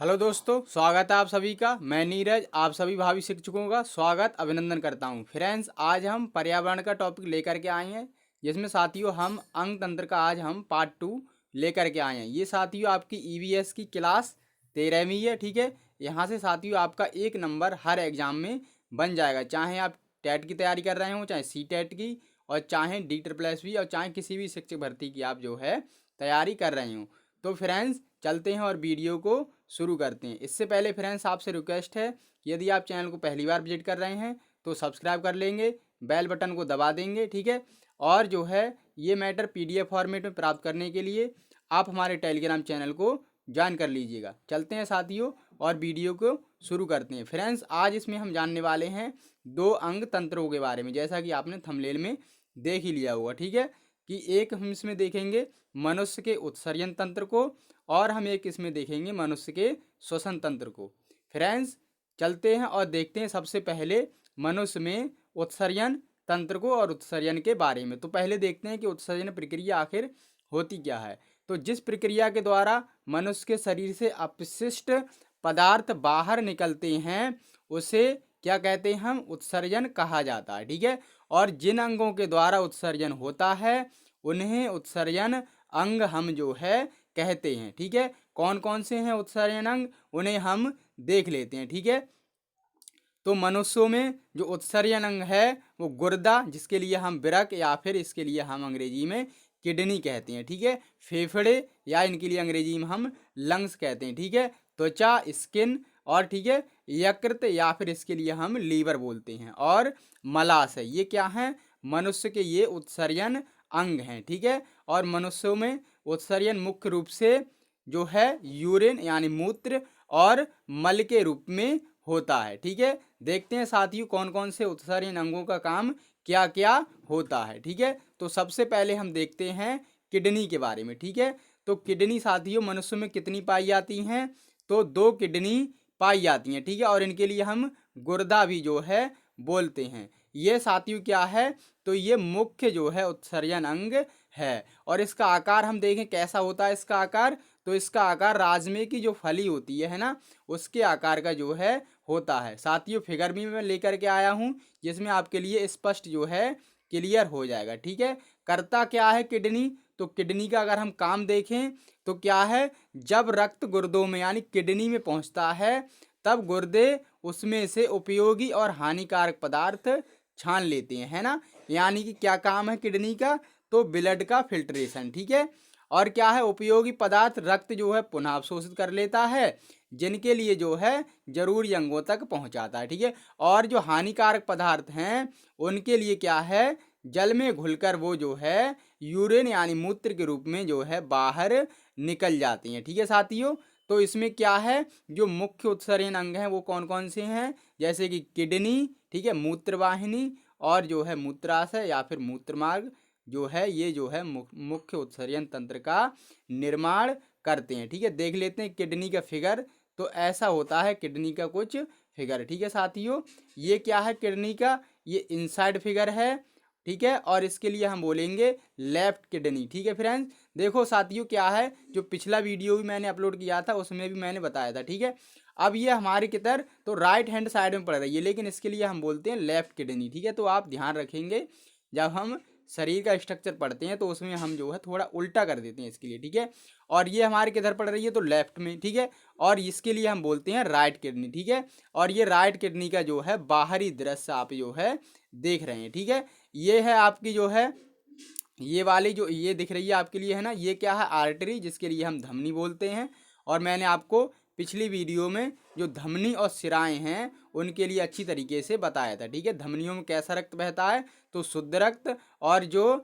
Hello दोस्तों, स्वागत है आप सभी का। मैं नीरज आप सभी भावी शिक्षकों का स्वागत अभिनंदन करता हूं। फ्रेंड्स, आज हम पर्यावरण का टॉपिक लेकर के आए हैं, जिसमें साथियों हम अंक तंत्र का आज हम पार्ट 2 लेकर के आए हैं। ये साथियों आपकी ईवीएस की क्लास 13वीं है। ठीक है, यहाँ से साथियों आपका 1 नंबर हर एग्जाम में बन जाएगा, चाहे आप टेट की तैयारी कर रहे हो, चाहे सी टेट की, और चाहे DSSB, और चाहे किसी भी शिक्षक भर्ती की आप जो है तैयारी कर रहे हो। तो फ्रेंड्स, चलते हैं और वीडियो को शुरू करते हैं। इससे पहले फ्रेंड्स आपसे रिक्वेस्ट है, यदि आप चैनल को पहली बार विजिट कर रहे हैं तो सब्सक्राइब कर लेंगे, बेल बटन को दबा देंगे। ठीक है, और जो है ये मैटर PDF फॉर्मेट में प्राप्त करने के लिए आप हमारे टेलीग्राम चैनल को ज्वाइन कर लीजिएगा। चलते हैं साथियों और वीडियो को शुरू करते हैं। फ्रेंड्स, आज इसमें हम जानने वाले हैं 2 अंग तंत्रों के बारे में, जैसा कि आपने थंबनेल में देख ही लिया होगा। ठीक है, कि एक हम इसमें देखेंगे मनुष्य के उत्सर्जन तंत्र को, और हम एक इसमें देखेंगे मनुष्य के श्वसन तंत्र को। फ्रेंड्स, चलते हैं और देखते हैं सबसे पहले मनुष्य में उत्सर्जन तंत्र को और उत्सर्जन के बारे में। तो पहले देखते हैं कि उत्सर्जन प्रक्रिया आखिर होती क्या है। तो जिस प्रक्रिया के द्वारा मनुष्य के शरीर से अपशिष्ट पदार्थ बाहर निकलते हैं उसे क्या कहते हैं, हम उत्सर्जन कहा जाता है। ठीक है, और जिन अंगों के द्वारा उत्सर्जन होता है उन्हें उत्सर्जन अंग हम जो है कहते हैं। ठीक है, कौन कौन से हैं उत्सर्जन अंग, उन्हें हम देख लेते हैं। ठीक है, तो मनुष्यों में जो उत्सर्जन अंग है वो गुर्दा, जिसके लिए हम वृक्क, या फिर इसके लिए हम अंग्रेजी में किडनी कहते हैं। ठीक है, फेफड़े, या इनके लिए अंग्रेजी में हम लंग्स कहते हैं। ठीक है, त्वचा, स्किन, और ठीक है यकृत, या फिर इसके लिए हम लीवर बोलते हैं, और मलाशय। ये क्या है, मनुष्य के ये उत्सर्जन अंग हैं। ठीक है, और मनुष्यों में उत्सर्जन मुख्य रूप से जो है यूरिन यानी मूत्र और मल के रूप में होता है। ठीक है, देखते हैं साथियों कौन कौन से उत्सर्जन अंगों का काम क्या क्या होता है। ठीक है, तो सबसे पहले हम देखते हैं किडनी के बारे में। ठीक है, तो किडनी साथियों मनुष्य में कितनी पाई जाती हैं, तो 2 किडनी पाई जाती हैं। ठीक है, और इनके लिए हम गुर्दा भी जो है बोलते हैं। ये साथियों क्या है, तो ये मुख्य जो है उत्सर्जन अंग है। और इसका आकार हम देखें कैसा होता है इसका आकार, तो इसका आकार राजमे की जो फली होती है ना, उसके आकार का जो है होता है। साथियों फिगर भी मैं लेकर के आया हूँ, जिसमें आपके लिए स्पष्ट जो है क्लियर हो जाएगा। ठीक है, करता क्या है किडनी, तो किडनी का अगर हम काम देखें तो क्या है, जब रक्त गुर्दों में यानी किडनी में पहुंचता है तब गुर्दे उसमें से उपयोगी और हानिकारक पदार्थ छान लेते हैं, है ना। यानी कि क्या काम है किडनी का, तो ब्लड का फिल्ट्रेशन। ठीक है, और क्या है, उपयोगी पदार्थ रक्त जो है पुनः अवशोषित कर लेता है, जिनके लिए जो है जरूरी अंगों तक पहुंचाता है। ठीक है, और जो हानिकारक पदार्थ हैं उनके लिए क्या है, जल में घुलकर वो जो है यूरिन यानी मूत्र के रूप में जो है बाहर निकल जाती हैं। ठीक है साथियों, तो इसमें क्या है, जो मुख्य उत्सर्जन अंग हैं वो कौन कौन से हैं, जैसे कि किडनी, ठीक है, मूत्रवाहिनी, और जो है मूत्राशय या फिर मूत्रमार्ग जो है, ये जो है मुख्य उत्सर्जन तंत्र का निर्माण करते हैं। ठीक है, देख लेते हैं किडनी का फिगर। तो ऐसा होता है किडनी का कुछ फिगर। ठीक है साथियों, ये क्या है किडनी का, ये इनसाइड फिगर है। ठीक है, और इसके लिए हम बोलेंगे लेफ्ट किडनी। ठीक है फ्रेंड्स, देखो साथियों क्या है, जो पिछला वीडियो भी मैंने अपलोड किया था उसमें भी मैंने बताया था। ठीक है, अब ये हमारी किधर, तो राइट हैंड साइड में पड़ रही है, लेकिन इसके लिए हम बोलते हैं लेफ्ट किडनी। ठीक है, तो आप ध्यान रखेंगे जब हम शरीर का स्ट्रक्चर पढ़ते हैं तो उसमें हम जो है थोड़ा उल्टा कर देते हैं इसके लिए। ठीक है, और ये हमारे किधर पड़ रही है, तो लेफ्ट में। ठीक है, और इसके लिए हम बोलते हैं राइट किडनी। ठीक है, और ये राइट किडनी का जो है बाहरी दृश्य आप जो है देख रहे हैं। ठीक है, ये है आपकी जो है ये वाली जो ये दिख रही है आपके लिए, है ना, ये क्या है, आर्टरी, जिसके लिए हम धमनी बोलते हैं। और मैंने आपको पिछली वीडियो में जो धमनी और शिराएं हैं उनके लिए अच्छी तरीके से बताया था। ठीक है, धमनियों में कैसा रक्त बहता है, तो शुद्ध रक्त, और जो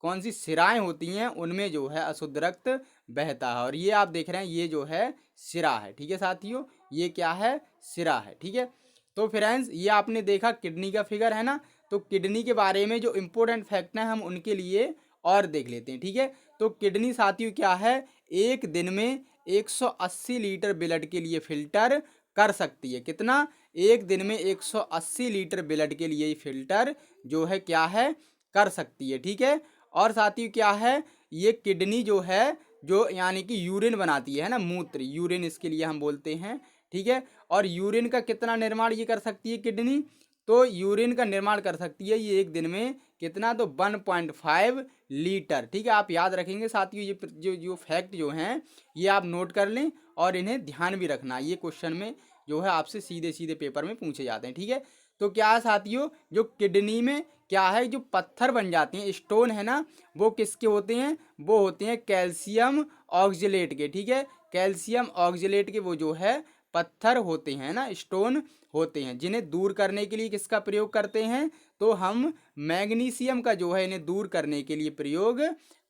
कौन सी शिराएं होती हैं उनमें जो है अशुद्ध रक्त बहता है। और ये आप देख रहे हैं ये जो है शिरा है। ठीक है साथियों, ये क्या है, शिरा है। ठीक है, तो फ्रेंड्स ये आपने देखा किडनी का फिगर, है ना। तो किडनी के बारे में जो इम्पोर्टेंट फैक्ट हैं हम उनके लिए और देख लेते हैं। ठीक है, तो किडनी साथियों क्या है, एक दिन में 180 लीटर ब्लड के लिए फिल्टर कर सकती है। कितना, एक दिन में 180 लीटर ब्लड के लिए फिल्टर जो है क्या है कर सकती है। ठीक है, और साथियों क्या है, ये किडनी जो है जो यानी कि यूरिन बनाती है ना, मूत्र, यूरिन इसके लिए हम बोलते हैं, ठीक है। और यूरिन का कितना निर्माण ये कर सकती है किडनी, तो यूरिन का निर्माण कर सकती है ये एक दिन में कितना, तो 1.5 लीटर, ठीक है। आप याद रखेंगे साथियों, ये जो जो फैक्ट जो हैं ये आप नोट कर लें और इन्हें ध्यान भी रखना, ये क्वेश्चन में जो है आपसे सीधे सीधे पेपर में पूछे जाते हैं, ठीक है। तो क्या है साथियों, जो किडनी में क्या है, जो पत्थर बन जाते हैं, स्टोन है ना, वो किसके होते हैं, वो होते हैं कैल्शियम ऑक्जेलेट के, ठीक है। कैल्शियम ऑक्जेलेट के वो जो है पत्थर होते हैं ना, स्टोन होते हैं, जिन्हें दूर करने के लिए किसका प्रयोग करते हैं, तो हम मैग्नीशियम का जो है इन्हें दूर करने के लिए प्रयोग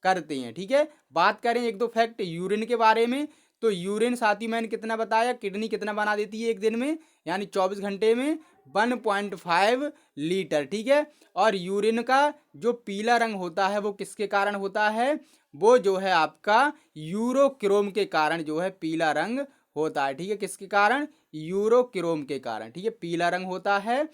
करते हैं, ठीक है। बात करें एक दो फैक्ट यूरिन के बारे में, तो यूरिन साथी मैंने कितना बताया, किडनी कितना बना देती है एक दिन में, यानी 24 घंटे में 1.5 लीटर, ठीक है। और यूरिन का जो पीला रंग होता है वो किसके कारण होता है, वो जो है आपका यूरोक्रोम के कारण जो है पीला रंग होता है, ठीक है। किसके कारण, यूरोक्रोम के कारण, ठीक है, पीला रंग होता है।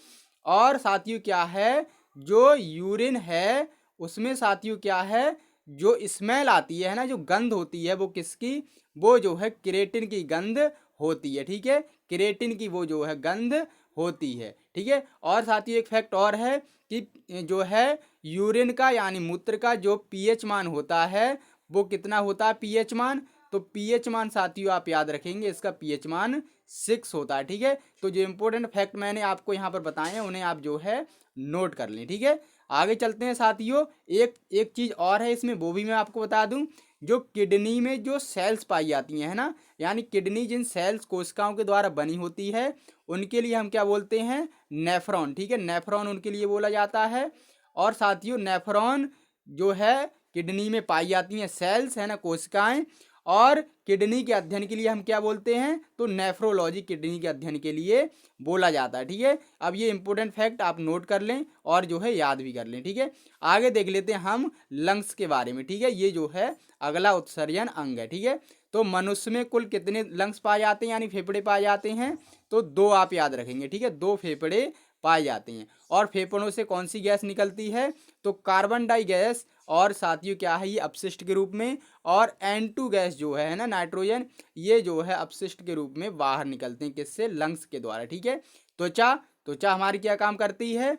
और साथियों क्या है, जो यूरिन है उसमें साथियों क्या है, जो स्मेल आती है ना, जो गंध होती है वो किसकी, वो जो है क्रिएटिन की गंध होती है, ठीक है। क्रिएटिन की वो जो है गंध होती है, ठीक है। और साथियों एक फैक्ट और है कि जो है यूरिन का यानी मूत्र का जो पीएच मान होता है वो कितना होता है, पीएच मान, तो पीएच मान साथियों आप याद रखेंगे, इसका पीएच मान 6 होता है, ठीक है। तो जो इंपॉर्टेंट फैक्ट मैंने आपको यहाँ पर बताए हैं उन्हें आप जो है नोट कर लें, ठीक है। आगे चलते हैं साथियों, एक एक चीज़ और है इसमें, वो भी मैं आपको बता दूं, जो किडनी में जो सेल्स पाई जाती हैं ना, यानी किडनी जिन सेल्स कोशिकाओं के द्वारा बनी होती है उनके लिए हम क्या बोलते हैं, नेफ्रॉन, ठीक है। नेफ्रॉन उनके लिए बोला जाता है। और साथियों नेफ्रॉन जो है किडनी में पाई जाती हैं सेल्स है ना, कोशिकाएं, और किडनी के अध्ययन के लिए हम क्या बोलते हैं, तो नेफ्रोलॉजी किडनी के अध्ययन के लिए बोला जाता है, ठीक है। अब ये इंपॉर्टेंट फैक्ट आप नोट कर लें और जो है याद भी कर लें, ठीक है। आगे देख लेते हैं हम लंग्स के बारे में, ठीक है। ये जो है अगला उत्सर्जन अंग है, ठीक है। तो मनुष्य में कुल कितने लंग्स पाए जाते हैं यानी फेफड़े पाए जाते हैं, तो 2 आप याद रखेंगे, ठीक है, 2 फेफड़े पाए जाते हैं। और फेफड़ों से कौन सी गैस निकलती है, तो कार्बन डाई गैस, और साथियों क्या है ये अपशिष्ट के रूप में, और N2 गैस जो है ना, नाइट्रोजन, ये जो है अपशिष्ट के रूप में बाहर निकलते हैं, किससे, लंग्स के द्वारा, ठीक है। त्वचा, त्वचा हमारी क्या काम करती है,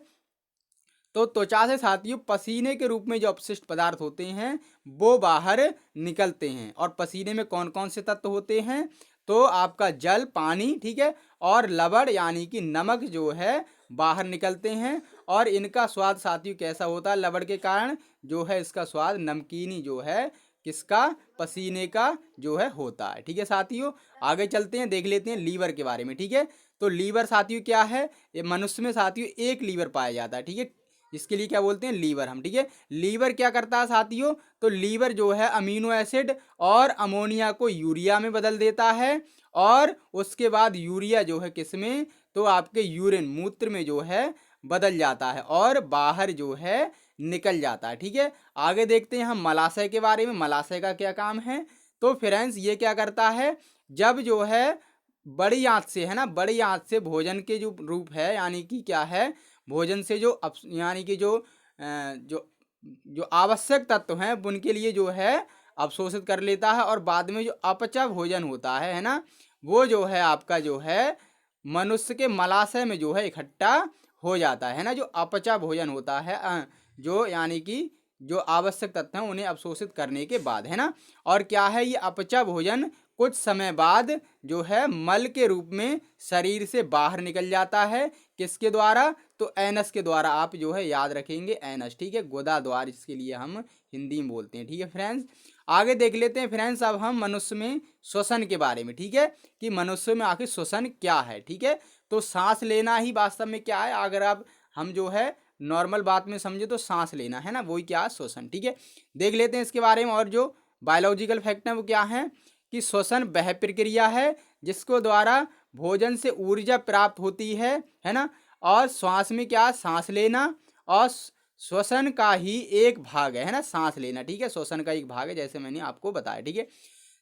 तो त्वचा से साथियों पसीने के रूप में जो अपशिष्ट पदार्थ होते हैं वो बाहर निकलते हैं। और पसीने में कौन कौन से तत्व होते हैं, तो आपका जल, पानी, ठीक है, और लवण यानी कि नमक जो है बाहर निकलते हैं। और इनका स्वाद साथियों कैसा होता है, लवण के कारण जो है इसका स्वाद नमकीनी जो है किसका, पसीने का जो है होता है, ठीक है साथियों। आगे चलते हैं, देख लेते हैं लीवर के बारे में, ठीक है। तो लीवर साथियों क्या है, ये मनुष्य में साथियों एक लीवर पाया जाता है, ठीक है, इसके लिए क्या बोलते हैं, लीवर हम, ठीक है। लीवर क्या करता है साथियों, तो लीवर जो है अमीनो एसिड और अमोनिया को यूरिया में बदल देता है, और उसके बाद यूरिया जो है किसमें, तो आपके यूरिन, मूत्र में जो है बदल जाता है और बाहर जो है निकल जाता है, ठीक है। आगे देखते हैं हम मलाशय के बारे में, मलाशय का क्या काम है, तो फ्रेंड्स ये क्या करता है, जब जो है बड़ी आंत से है ना, बड़ी आंत से भोजन के जो रूप है यानी कि क्या है, भोजन से जो यानी कि जो जो आवश्यक तत्व हैं उनके लिए जो है अवशोषित कर लेता है, और बाद में जो अपचा भोजन होता है ना, वो जो है आपका जो है मनुष्य के मलाशय में जो है इकट्ठा हो जाता है ना, जो अपचा भोजन होता है, जो यानी कि जो आवश्यक तत्व हैं उन्हें अवशोषित करने के बाद, है ना। और क्या है ये अपचा भोजन कुछ समय बाद जो है मल के रूप में शरीर से बाहर निकल जाता है, किसके द्वारा, तो एनस के द्वारा, आप जो है याद रखेंगे एनस, ठीक है, गुदा द्वार इसके लिए हम हिंदी में बोलते हैं, ठीक है फ्रेंड्स। आगे देख लेते हैं फ्रेंड्स अब हम मनुष्य में श्वसन के बारे में, ठीक है, कि मनुष्य में आखिर श्वसन क्या है, ठीक है। तो सांस लेना ही वास्तव में क्या है, अगर आप हम जो है नॉर्मल बात में समझे तो सांस लेना है ना, वही क्या है, श्वसन, ठीक है। देख लेते हैं इसके बारे में, और जो बायोलॉजिकल फैक्ट है वो क्या है, कि श्वसन वह प्रक्रिया है जिसको द्वारा भोजन से ऊर्जा प्राप्त होती है ना। और श्वास में क्या, सांस लेना, और श्वसन का ही एक भाग है ना, सांस लेना, ठीक है, श्वसन का एक भाग है, जैसे मैंने आपको बताया, ठीक है।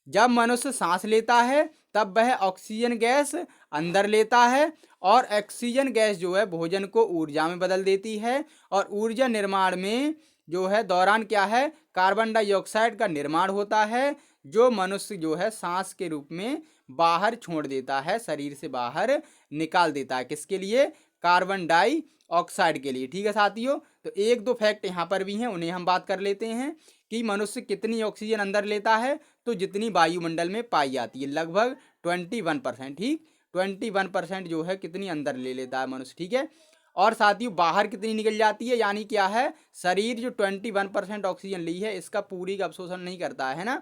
जब मनुष्य सांस लेता है तब वह ऑक्सीजन गैस अंदर लेता है, और ऑक्सीजन गैस जो है भोजन को ऊर्जा में बदल देती है, और ऊर्जा निर्माण में जो है दौरान क्या है, कार्बन डाइऑक्साइड का निर्माण होता है, जो मनुष्य जो है सांस के रूप में बाहर छोड़ देता है, शरीर से बाहर निकाल देता है, किसके लिए? कार्बन डाइऑक्साइड के लिए। ठीक है साथियों, तो एक दो फैक्ट यहाँ पर भी हैं, उन्हें हम बात कर लेते हैं कि मनुष्य कितनी ऑक्सीजन अंदर लेता है, तो जितनी वायुमंडल में पाई जाती है, लगभग 21%। ठीक, 21% जो है कितनी अंदर ले लेता है मनुष्य। ठीक है, और साथियों बाहर कितनी निकल जाती है, यानी क्या है, शरीर जो 21% ऑक्सीजन ली है इसका पूरी का अवशोषण नहीं करता है ना,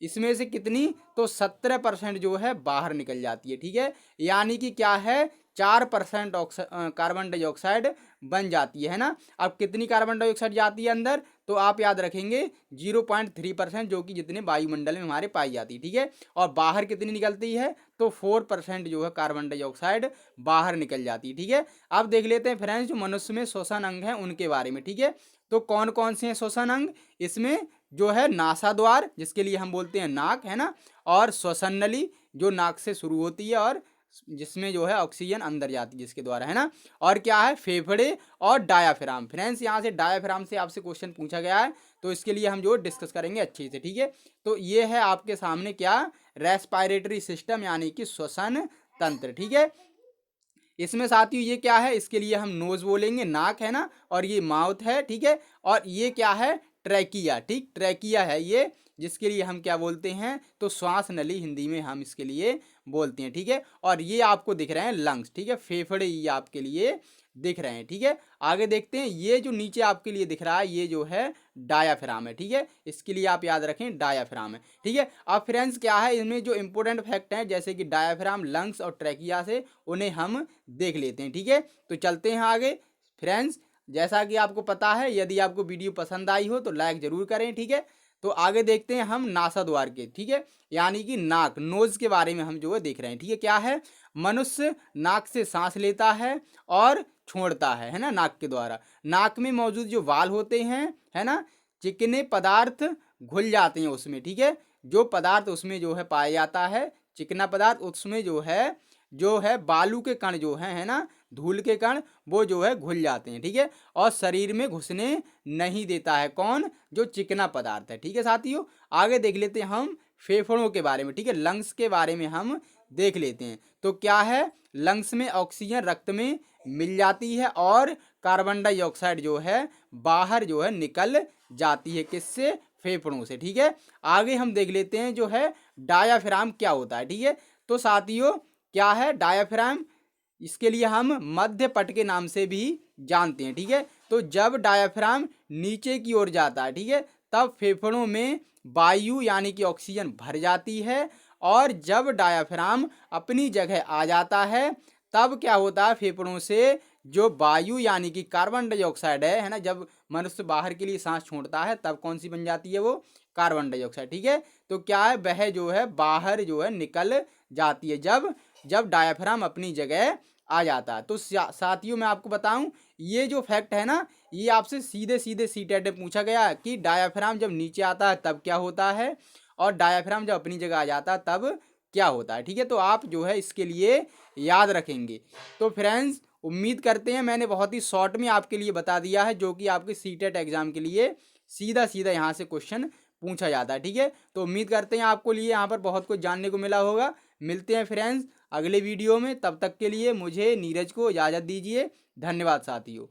इसमें से कितनी, तो 17% जो है बाहर निकल जाती है। ठीक है, यानी कि क्या है, 4% कार्बन डाइऑक्साइड बन जाती है ना। अब कितनी कार्बन डाइऑक्साइड जाती है अंदर, तो आप याद रखेंगे 0.3%, जो कि जितने वायुमंडल में हमारे पाई जाती है। ठीक है, और बाहर कितनी निकलती है, तो 4% जो है कार्बन डाइऑक्साइड बाहर निकल जाती है। ठीक है, अब देख लेते हैं फ्रेंड्स जो मनुष्य में श्वसन अंग हैं उनके बारे में। ठीक है, तो कौन कौन से हैं श्वसन अंग, इसमें जो है नासा द्वार, जिसके लिए हम बोलते हैं नाक, है ना, और श्वसन नली जो नाक से शुरू होती है और जिसमें जो है ऑक्सीजन अंदर जाती है जिसके द्वारा, है ना, और क्या है, फेफड़े और डायाफ्राम। फ्रेंड्स यहाँ से डायाफ्राम से आपसे क्वेश्चन पूछा गया है, तो इसके लिए हम जो डिस्कस करेंगे अच्छे से। ठीक है, तो ये है आपके सामने क्या, रेस्पिरेटरी सिस्टम यानी कि श्वसन तंत्र। ठीक है, इसमें साथियों ये क्या है, इसके लिए हम नोज बोलेंगे, नाक है ना, और ये माउथ है। ठीक है, और ये क्या है, ट्रैकिया। ठीक, ट्रैकिया है ये, जिसके लिए हम क्या बोलते हैं, तो श्वास नली हिंदी में हम इसके लिए बोलते हैं। ठीक है, और ये आपको दिख रहे हैं लंग्स। ठीक है, फेफड़े ये आपके लिए दिख रहे हैं। ठीक है, आगे देखते हैं, ये जो नीचे आपके लिए दिख रहा है ये जो है डायाफ्राम है। ठीक है, इसके लिए आप याद रखें डायाफ्राम है। ठीक है, अब फ्रेंड्स क्या है, इनमें जो इंपॉर्टेंट फैक्ट हैं जैसे कि डायाफ्राम, लंग्स और ट्रैकिया से, उन्हें हम देख लेते हैं। ठीक है, तो चलते हैं आगे फ्रेंड्स। जैसा कि आपको पता है, यदि आपको वीडियो पसंद आई हो तो लाइक जरूर करें। ठीक है, तो आगे देखते हैं हम नासा द्वार के। ठीक है, यानी कि नाक, नोज के बारे में हम जो है देख रहे हैं। ठीक है, क्या है, मनुष्य नाक से सांस लेता है और छोड़ता है ना, नाक के द्वारा। नाक में मौजूद जो वाल होते हैं, है ना, चिकने पदार्थ घुल जाते हैं उसमें। ठीक है, जो पदार्थ उसमें जो है पाया जाता है, चिकना पदार्थ, उसमें जो है बालू के कण जो है ना, धूल के कण, वो जो है घुल जाते हैं। ठीक है, और शरीर में घुसने नहीं देता है, कौन, जो चिकना पदार्थ है। ठीक है साथियों, आगे देख लेते हैं हम फेफड़ों के बारे में। ठीक है, लंग्स के बारे में हम देख लेते हैं। तो क्या है, लंग्स में ऑक्सीजन रक्त में मिल जाती है और कार्बन डाइऑक्साइड जो है बाहर जो है निकल जाती है, किससे, फेफड़ों से। ठीक है, आगे हम देख लेते हैं जो है डायाफ्राम क्या होता है। ठीक है, तो साथियों क्या है डायाफ्राम, इसके लिए हम मध्य पट के नाम से भी जानते हैं। ठीक है, तो जब डायाफ्राम नीचे की ओर जाता है, ठीक है, तब फेफड़ों में वायु यानी कि ऑक्सीजन भर जाती है, और जब डायाफ्राम अपनी जगह आ जाता है तब क्या होता है, फेफड़ों से जो वायु यानी कि कार्बन डाइऑक्साइड है ना, जब मनुष्य बाहर के लिए सांस छोड़ता है तब कौन सी बन जाती है, वो कार्बन डाइऑक्साइड। ठीक है, तो क्या है, वह जो है बाहर जो है निकल जाती है जब डायाफ्राम अपनी जगह आ जाता है। तो साथियों मैं आपको बताऊं, ये जो फैक्ट है ना, ये आपसे सीधे सीधे सीटेट में पूछा गया कि डायाफ्राम जब नीचे आता है तब क्या होता है, और डायाफ्राम जब अपनी जगह आ जाता है तब क्या होता है। ठीक है, तो आप जो है इसके लिए याद रखेंगे। तो फ्रेंड्स उम्मीद करते हैं मैंने बहुत ही शॉर्ट में आपके लिए बता दिया है, जो कि आपके सीटेट एग्जाम के लिए सीधा सीधा यहाँ से क्वेश्चन पूछा जाता है। ठीक है, तो उम्मीद करते हैं आपको लिए यहाँ पर बहुत कुछ जानने को मिला होगा। मिलते हैं फ्रेंड्स अगले वीडियो में, तब तक के लिए मुझे नीरज को इजाज़त दीजिए। धन्यवाद साथियों।